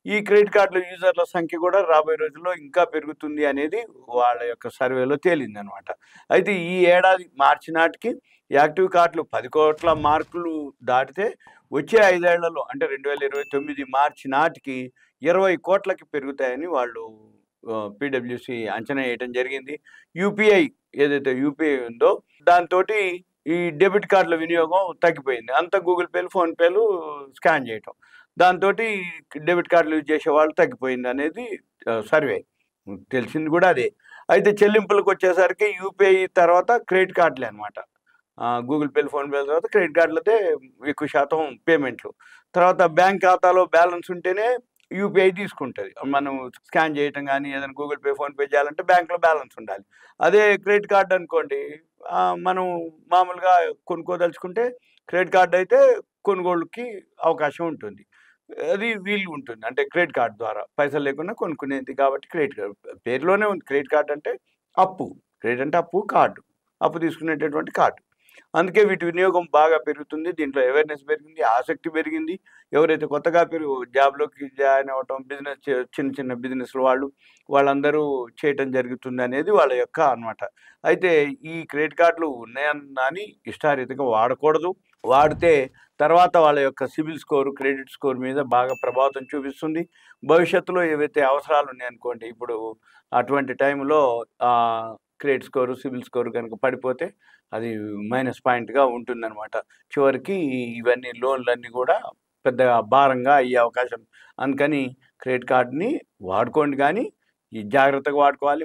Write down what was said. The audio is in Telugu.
ఈ క్రెడిట్ కార్డుల యూజర్ల సంఖ్య కూడా రాబోయే రోజుల్లో ఇంకా పెరుగుతుంది అనేది వాళ్ళ యొక్క సర్వేలో తేలిందనమాట. అయితే ఈ ఏడాది మార్చి నాటికి యాక్టివ్ కార్డులు 10,00,00,000 మార్కులు దాటితే వచ్చే 5 ఏళ్లలో అంటే 2029 మార్చి నాటికి 20,00,00,000కి పెరుగుతాయని వాళ్ళు పీడబ్ల్యూసీ అంచనా ఏయటం జరిగింది. యూపీఐ ఏదైతే యూపీఐ ఉందో దాంతోటి ఈ డెబిట్ కార్డుల వినియోగం తగ్గిపోయింది. అంతా గూగుల్ పేలు, ఫోన్‌పేలు స్కాన్ చేయటం. దాంతోటి డెబిట్ కార్డులు యూజ్ చేసేవాళ్ళు తగ్గిపోయిందనేది సర్వే. తెలిసింది కూడా అదే. అయితే చెల్లింపులకొచ్చేసరికి యూపీఐ తర్వాత క్రెడిట్ కార్డులే అనమాట. గూగుల్ పేలు, ఫోన్‌పేల తర్వాత క్రెడిట్ కార్డులదే ఎక్కువ శాతం పేమెంట్‌లు. తర్వాత బ్యాంక్ ఖాతాలో బ్యాలెన్స్ ఉంటేనే యూపీఐ తీసుకుంటది. మనం స్కాన్ చేయటం గానీ, ఏదైనా గూగుల్ పే, ఫోన్‌పే చేయాలంటే బ్యాంక్‌లో బ్యాలెన్స్ ఉండాలి. అదే క్రెడిట్ కార్డ్ అనుకోండి, మనం మామూలుగా కొనుక్కోదలుచుకుంటే క్రెడిట్ కార్డ్ అయితే కొనుగోలుకి అవకాశం ఉంటుంది. అది వీలు ఉంటుంది. అంటే క్రెడిట్ కార్డ్ ద్వారా పైసలు లేకుండా కొనుక్కునేది కాబట్టి క్రెడిట్ కార్డ్. పేరులోనే ఉంది క్రెడిట్ కార్డ్ అంటే అప్పు. క్రెడిట్ అంటే అప్పు, కార్డ్. అప్పు తీసుకునేటటువంటి కార్డ్. అందుకే వీటి వినియోగం బాగా పెరుగుతుంది. దీంట్లో అవేర్‌నెస్ పెరిగింది, ఆసక్తి పెరిగింది. ఎవరైతే కొత్తగా జాబ్‌లోకి జాయిన్ అవ్వటం, చిన్న చిన్న బిజినెస్‌ల వాళ్ళందరూ చేయటం జరుగుతుందనేది వాళ్ళ యొక్క అనమాట. అయితే ఈ క్రెడిట్ కార్డులు ఉన్నాయని ఇష్టారీతిగా వాడకూడదు. వాడితే తర్వాత వాళ్ళ యొక్క సిబిల్ స్కోర్, క్రెడిట్ స్కోర్ మీద బాగా ప్రభావితం చూపిస్తుంది. భవిష్యత్తులో ఏవైతే అవసరాలున్నాయనుకోండి, ఇప్పుడు అటువంటి టైంలో క్రెడిట్ స్కోరు, సిబిల్ స్కోర్ గనుక పడిపోతే అది మైనస్ పాయింట్‌గా ఉంటుందనమాట. చివరికి ఇవన్నీ లోన్‌లన్నీ గూడా పెద్దగా భారంగా అయ్యే అవకాశం. అందుకని క్రెడిట్ కార్డ్‌ని వాడుకోండి గానీ, జాగ్రత్తగా వాడుకోవాలి.